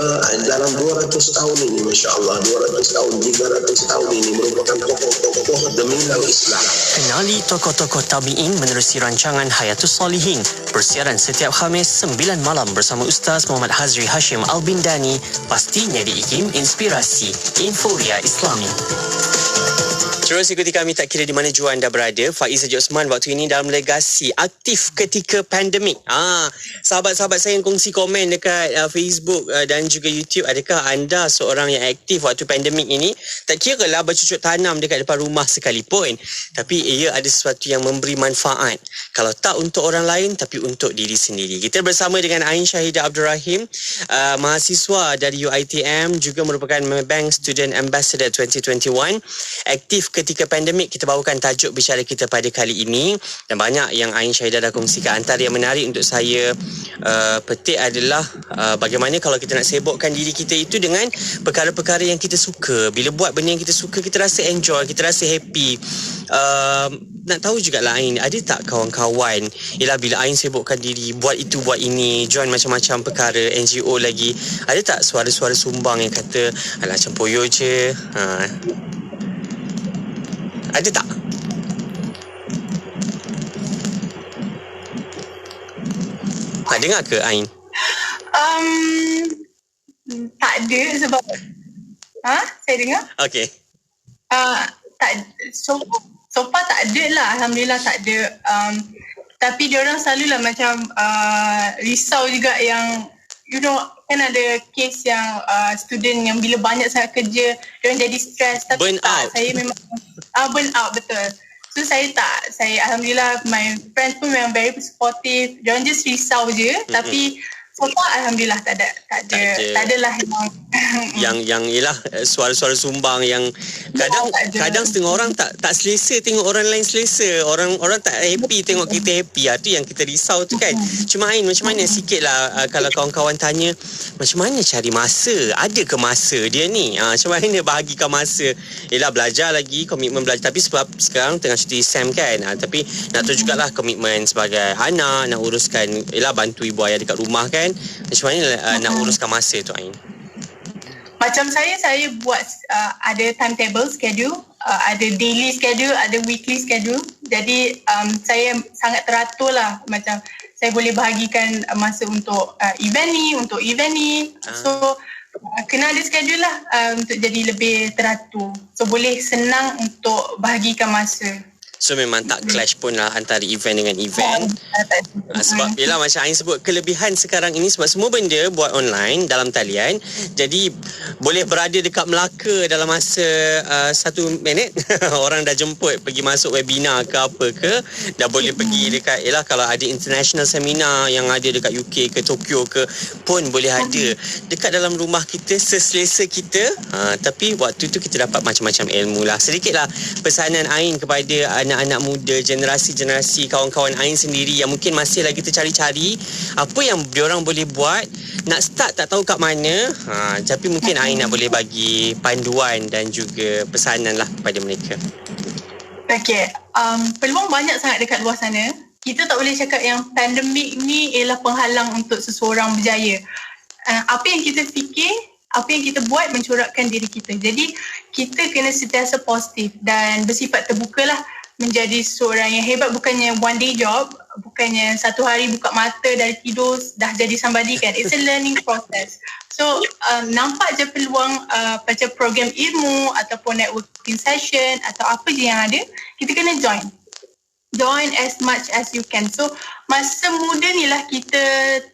dalam 200 tahun ini, masya-Allah, 200 tahun, 300 tahun ini merupakan tokoh-tokoh gemilang Islam. Kenali tokoh-tokoh tabi'in menerusi rancangan Hayatus Solihin, bersiaran setiap Khamis 9 malam bersama Ustaz Muhammad Hazri Hashim Al-Bindani, pastinya di IKIM Inspirasi Inforia Islami. Terus ikuti kami tak kira di mana jua anda berada. Faiz Haji Osman waktu ini dalam legasi aktif ketika pandemik. Sahabat-sahabat saya yang kongsi komen dekat Facebook dan juga YouTube, adakah anda seorang yang aktif waktu pandemik ini? Tak kira lah bercucuk tanam dekat depan rumah sekalipun, tapi ia ada sesuatu yang memberi manfaat. Kalau tak untuk orang lain, tapi untuk diri sendiri. Kita bersama dengan Ain Syahidah Abdul Rahim, mahasiswa dari UiTM, juga merupakan Bank Student Ambassador 2021, aktif ketika pandemik, kita bawakan tajuk bicara kita pada kali ini, dan banyak yang Ain Syahidah dah kongsikan. Antara yang menarik untuk saya petik adalah bagaimana kalau kita nak sibukkan diri kita itu dengan perkara-perkara yang kita suka. Bila buat benda yang kita suka, kita rasa enjoy, kita rasa happy. Nak tahu jugalah Ain, ada tak kawan-kawan, ialah bila Ain sibukkan diri, buat itu buat ini, join macam-macam perkara, NGO lagi, ada tak suara-suara sumbang yang kata alah cempoyo je? Ada tak? Dengar ke Ain? Tak ada sebab saya dengar. Okey. Tak, so far tak ada lah, alhamdulillah tak ada. Tapi diorang selalulah macam risau juga yang kan ada kes yang student yang bila banyak sangat kerja diorang jadi stres. Tapi burn tak, out. saya memang burn out, betul. So saya alhamdulillah my friends pun memang very supportive. Diorang just risau je. Tapi so far alhamdulillah tak adalah yang ialah suara-suara sumbang yang kadang setengah orang tak selesa tengok orang lain selesa, orang tak happy tengok kita happy. Tu yang kita risau tu kan. Cuma Ain, macam mana sikitlah kalau kawan-kawan tanya macam mana cari masa, ada ke masa dia ni, macam mana bahagikan masa? Ialah belajar lagi, komitmen belajar, tapi sebab sekarang tengah cuti SEM kan, tapi nak tahu jugalah komitmen sebagai anak, nak uruskan, ialah bantu ibu ayah dekat rumah kan. Macam mana nak uruskan masa tu Ain? Macam saya buat ada timetable schedule, ada daily schedule, ada weekly schedule. Jadi saya sangat teratur lah. Macam saya boleh bahagikan masa untuk event ni. So kena ada schedule lah untuk jadi lebih teratur. So boleh senang untuk bahagikan masa. So memang tak clash pun lah antara event dengan event. Sebab yelah macam Ain sebut, kelebihan sekarang ini sebab semua benda buat online dalam talian. Jadi boleh berada dekat Melaka dalam masa 1 minit. Orang dah jemput pergi masuk webinar ke apa ke. Dah boleh pergi dekat, yelah kalau ada international seminar yang ada dekat UK ke Tokyo ke pun boleh ada dekat dalam rumah kita, seselesa kita. Tapi waktu tu kita dapat macam-macam ilmu lah. Sedikitlah pesanan Ain kepada anak-anak muda, generasi-generasi kawan-kawan Ain sendiri yang mungkin masih lagi tercari-cari apa yang diorang boleh buat, nak start tak tahu kat mana. Tapi mungkin Ain nak boleh bagi panduan dan juga pesanan lah kepada mereka. Okay, peluang banyak sangat dekat luar sana. Kita tak boleh cakap yang pandemik ni ialah penghalang untuk seseorang berjaya. Apa yang kita fikir, apa yang kita buat mencorakkan diri kita. Jadi kita kena sentiasa positif dan bersifat terbuka lah. Menjadi seorang yang hebat bukannya one day job, bukannya satu hari buka mata dari tidur dah jadi somebody kan. It's a learning process. So nampak je peluang macam program ilmu ataupun networking session atau apa je yang ada, kita kena join as much as you can. So masa muda ni lah kita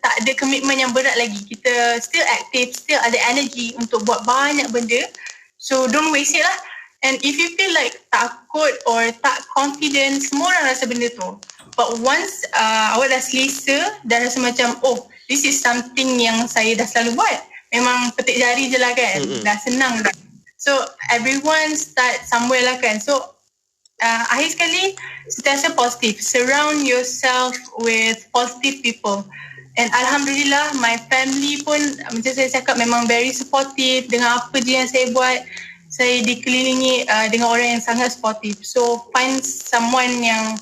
tak ada komitmen yang berat lagi. Kita still active, still ada energy untuk buat banyak benda. So don't waste it lah. And if you feel like takut or tak confident, semua orang rasa benda tu. But once awak dah selesa, dah rasa macam this is something yang saya dah selalu buat. Memang petik jari je lah kan. Dah senang dah. So everyone start somewhere lah kan. So akhir sekali sentiasa positif. Surround yourself with positive people. And alhamdulillah my family pun macam saya cakap memang very supportive dengan apa je yang saya buat. Saya dikelilingi dengan orang yang sangat supportive. So find someone yang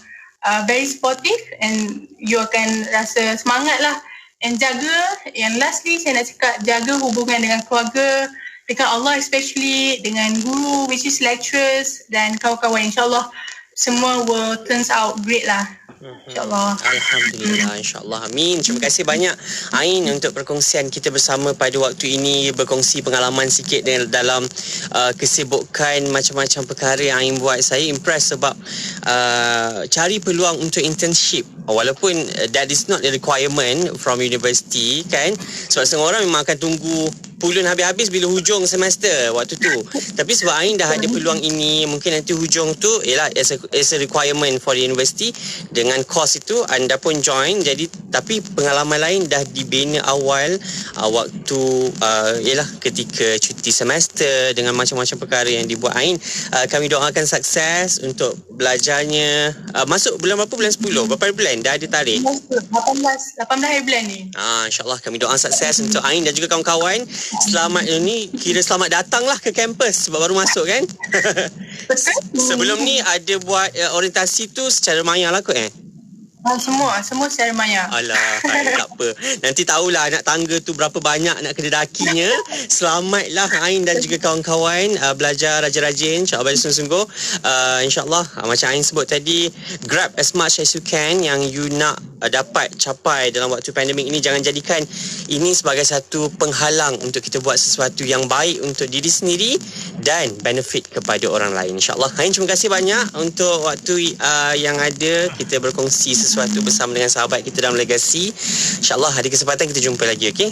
very supportive and you akan rasa semangat lah. And jaga, yang lastly saya nak cakap, jaga hubungan dengan keluarga, dengan Allah especially, dengan guru which is lecturers dan kawan-kawan. InsyaAllah semua will turns out great lah. InsyaAllah. Alhamdulillah, insyaAllah. Amin. Terima kasih banyak Ain untuk perkongsian kita bersama pada waktu ini, berkongsi pengalaman sikit dalam kesibukan macam-macam perkara yang Ain buat. Saya impress sebab cari peluang untuk internship, walaupun that is not a requirement from university kan, sebab setengah orang memang akan tunggu pulun habis-habis bila hujung semester waktu tu. Tapi sebab Ain dah ada peluang ini, mungkin nanti hujung tu ialah as a requirement for the university, dengan course itu anda pun join. Jadi tapi pengalaman lain dah dibina awal waktu ialah ketika cuti semester dengan macam-macam perkara yang dibuat Ain. Kami doakan sukses untuk belajarnya. Masuk bulan berapa? Bulan 10. Berapa bulan? Dah ada tarikh? 18 hari bulan ni. InsyaAllah kami doa sukses untuk Ain dan juga kawan-kawan. Selamat ni, kira selamat datang lah ke kampus sebab baru masuk kan. Sebelum ni ada buat orientasi tu secara maya lah kot Semua secara maya. Alah, tak apa. Nanti tahulah anak tangga tu berapa banyak nak kena dakinya. Selamatlah Ain dan juga kawan-kawan, belajar rajin-rajin, insya-Allah sungguh-sungguh. Insya-Allah macam Ain sebut tadi, grab as much as you can yang you nak dapat capai dalam waktu pandemik ini. Jangan jadikan ini sebagai satu penghalang untuk kita buat sesuatu yang baik untuk diri sendiri dan benefit kepada orang lain, insya-Allah. Ain, terima kasih banyak untuk waktu yang ada kita berkongsi sesuatu bersama dengan sahabat kita dalam Legasi. InsyaAllah ada kesempatan kita jumpa lagi, okey?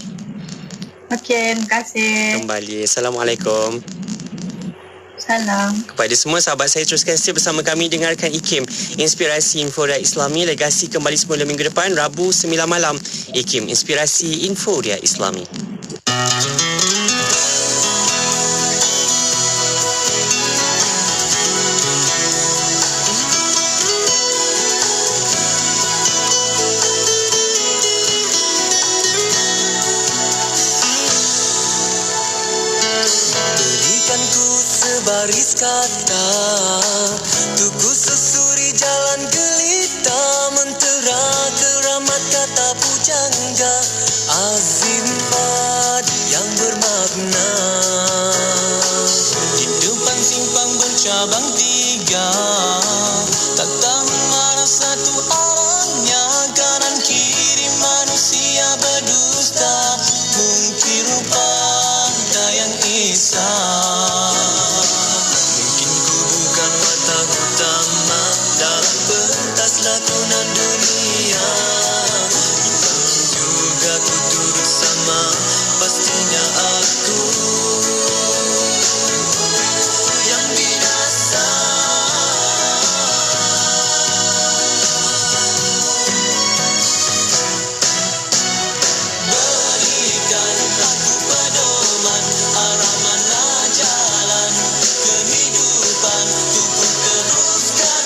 Okey, terima kasih. Kembali. Assalamualaikum. Salam. Kepada semua sahabat saya, teruskan setia bersama kami dengarkan IKIM, Inspirasi Inforia Islami. Legasi kembali semula minggu depan, Rabu 9 malam. IKIM, Inspirasi Inforia Islami. Baris kata Tuku susuri jalan gelita, mentera keramat kata pujangga, azim pad yang bermakna. Hidupan simpang bercabang tiga, tak tahu mana satu arahnya. Kanan kiri manusia berdusta, mungkin rupa dayang Isa. Lakonan dunia, juga ku turut sama, pastinya aku yang binasa. Berikan aku pedoman, arah mana jalan kehidupan, untuk teruskan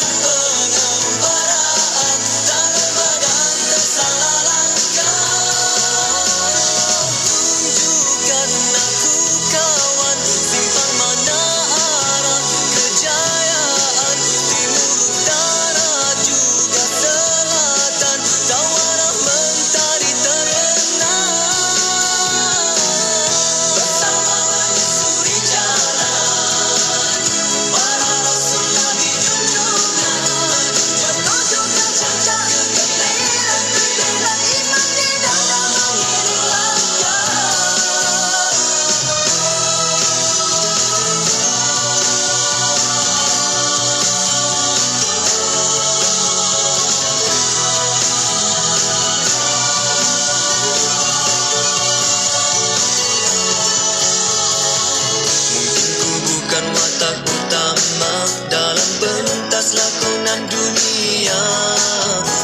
lakonan dunia,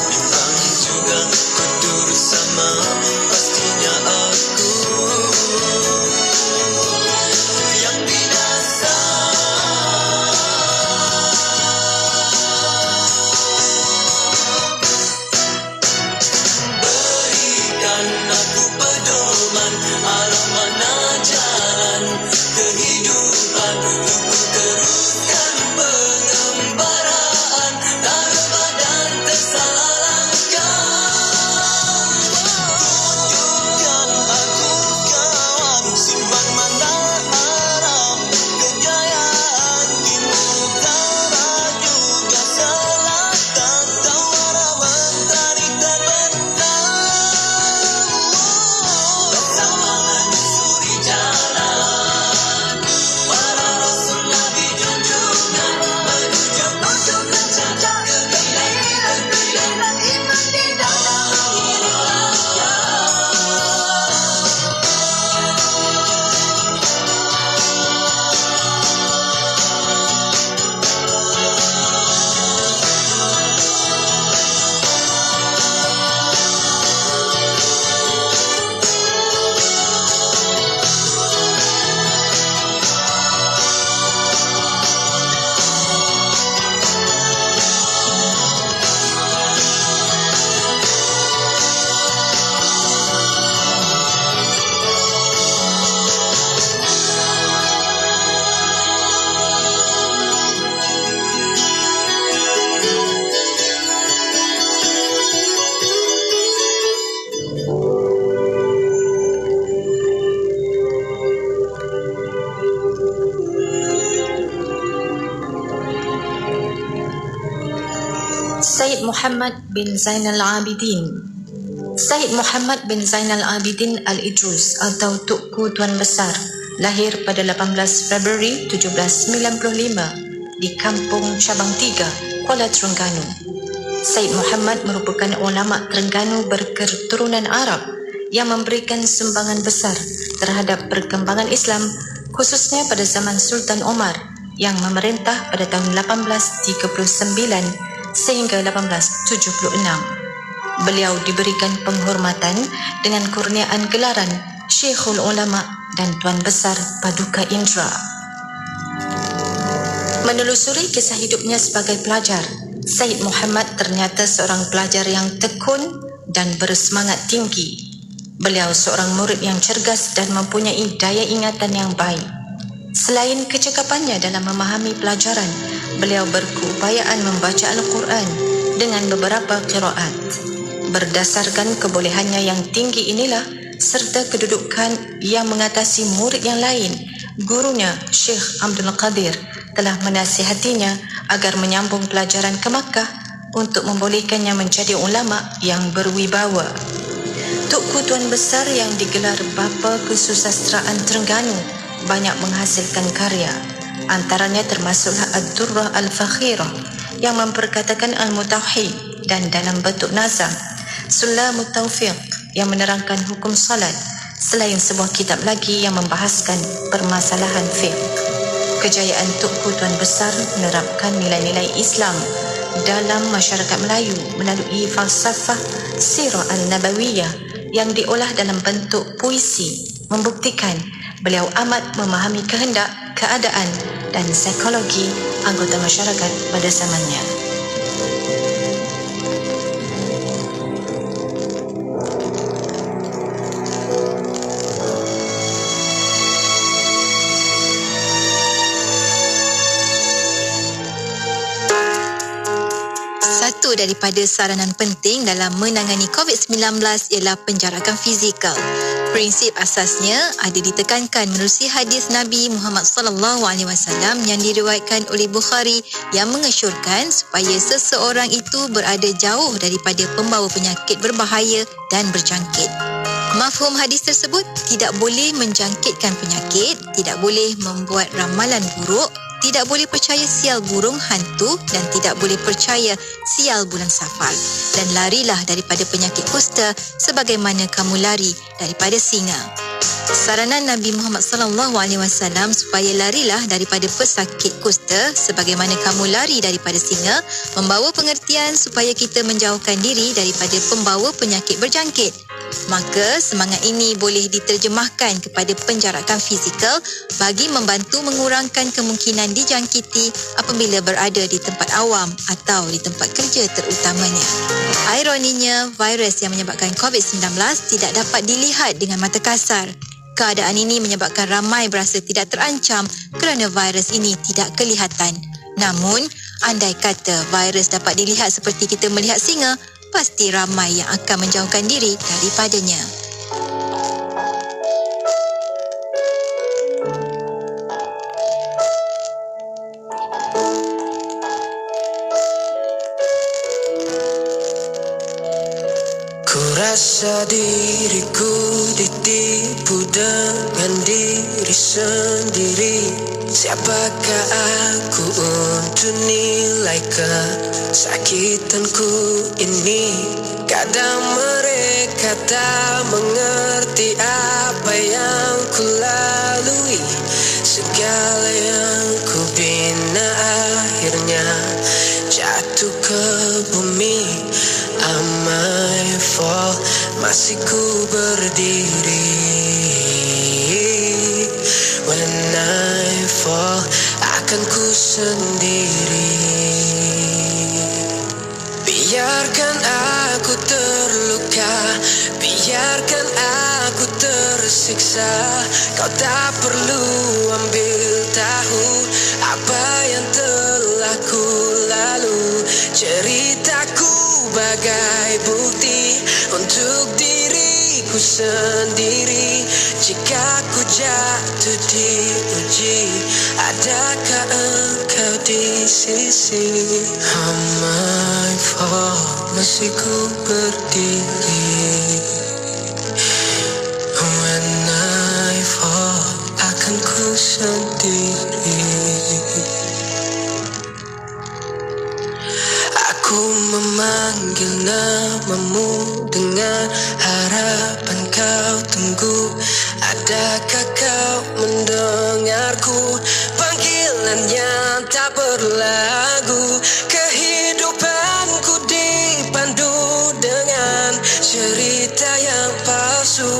bimbang juga ku turut sama, pastinya aku yang binasa. Berikan aku pedoman, arah mana jalan kehidupan, untuk teruskan pengembaraan tanah badan Said Muhammad bin Zainal Abidin. Said Muhammad bin Zainal Abidin Al-Idrus atau Tukku Tuan Besar lahir pada 18 Februari 1795 di Kampung Cabang 3, Kuala Terengganu. Said Muhammad merupakan ulama Terengganu berketurunan Arab yang memberikan sumbangan besar terhadap perkembangan Islam, khususnya pada zaman Sultan Omar yang memerintah pada tahun 1839 sehingga 1876. Beliau diberikan penghormatan dengan kurniaan gelaran Syekhul Ulama dan Tuan Besar Paduka Indra. Menelusuri kisah hidupnya sebagai pelajar, Said Muhammad ternyata seorang pelajar yang tekun dan bersemangat tinggi. Beliau seorang murid yang cergas dan mempunyai daya ingatan yang baik. Selain kecekapannya dalam memahami pelajaran, beliau berkeupayaan membaca Al-Quran dengan beberapa qiraat. Berdasarkan kebolehannya yang tinggi inilah serta kedudukan yang mengatasi murid yang lain, gurunya Syekh Abdul Qadir telah menasihatinya agar menyambung pelajaran ke Makkah untuk membolehkannya menjadi ulama yang berwibawa. Tukku Tuan Besar yang digelar Bapa Kesusasteraan Terengganu banyak menghasilkan karya. Antaranya termasuklah Ad-Durrah Al-Fakhirah yang memperkatakan Al-Mutawhid dan dalam bentuk nazam Sulamut Taufiq yang menerangkan hukum salat, selain sebuah kitab lagi yang membahaskan permasalahan fiqh. Kejayaan Tukku Tuan Besar menerapkan nilai-nilai Islam dalam masyarakat Melayu melalui falsafah Sirah Al-Nabawiyah yang diolah dalam bentuk puisi, membuktikan beliau amat memahami kehendak, keadaan dan psikologi anggota masyarakat pada zamannya. Satu daripada saranan penting dalam menangani COVID-19 ialah penjarakan fizikal. Prinsip asasnya ada ditekankan menerusi hadis Nabi Muhammad SAW yang diriwayatkan oleh Bukhari yang mengesyorkan supaya seseorang itu berada jauh daripada pembawa penyakit berbahaya dan berjangkit. Mafhum hadis tersebut tidak boleh menjangkitkan penyakit, tidak boleh membuat ramalan buruk, tidak boleh percaya sial burung hantu dan tidak boleh percaya sial bulan Safar. Dan larilah daripada penyakit kusta sebagaimana kamu lari daripada singa. Saranan Nabi Muhammad SAW supaya larilah daripada pesakit kusta sebagaimana kamu lari daripada singa membawa pengertian supaya kita menjauhkan diri daripada pembawa penyakit berjangkit. Maka semangat ini boleh diterjemahkan kepada penjarakan fizikal bagi membantu mengurangkan kemungkinan dijangkiti apabila berada di tempat awam atau di tempat kerja terutamanya. Ironinya, virus yang menyebabkan COVID-19 tidak dapat dilihat dengan mata kasar. Keadaan ini menyebabkan ramai berasa tidak terancam kerana virus ini tidak kelihatan. Namun, andai kata virus dapat dilihat seperti kita melihat singa, pasti ramai yang akan menjauhkan diri daripadanya. Ku rasa diriku ditipu dengan diri sendiri. Siapakah aku untuk nilai kesakitanku ini? Kadang mereka tak mengerti apa yang ku lalui. Segala yang ku bina akhirnya jatuh ke bumi. Am I fall, masih ku berdiri. When I fall, akan ku sendiri. Biarkan aku terluka, biarkan aku tersiksa. Kau tak perlu ambil tahu apa yang telah ku lalu. Ceritaku bagai bukti untuk diriku sendiri. Jika ku jatuh diuji, adakah engkau di sisi? Am I fall? masih ku berdiri. When I fall, akan ku sendiri. Aku memanggil namamu dengan harapan kau tunggu. Adakah kau mendengarku? Panggilan yang tak berlagu. Kehidupanku dipandu dengan cerita yang palsu.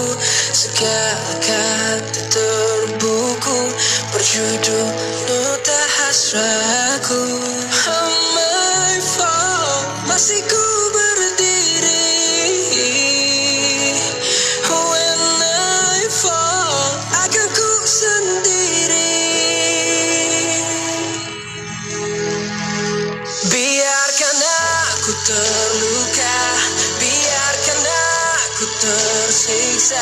Segala kata terbuku berjudul nota hasratku. Masih ku berdiri. When I fall, akan ku sendiri. Biarkan aku terluka, biarkan aku tersiksa.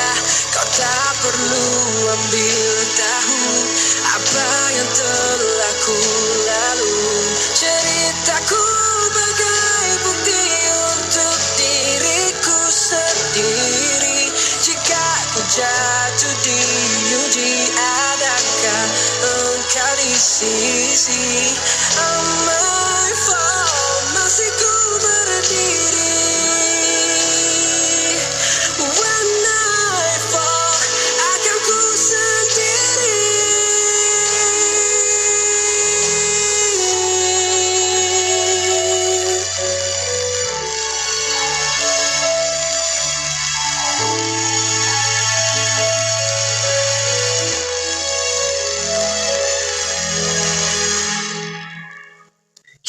Kau tak perlu ambil tahu apa yang telah ku lalu. Ceritaku bagai bukti untuk diriku sendiri. Jika ku jatuh diuji, adakah engkau di sisi? On my fall, masih ku berdiri. When I fall, akan ku sendiri.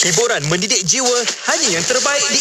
Hiburan mendidik jiwa hanya yang terbaik di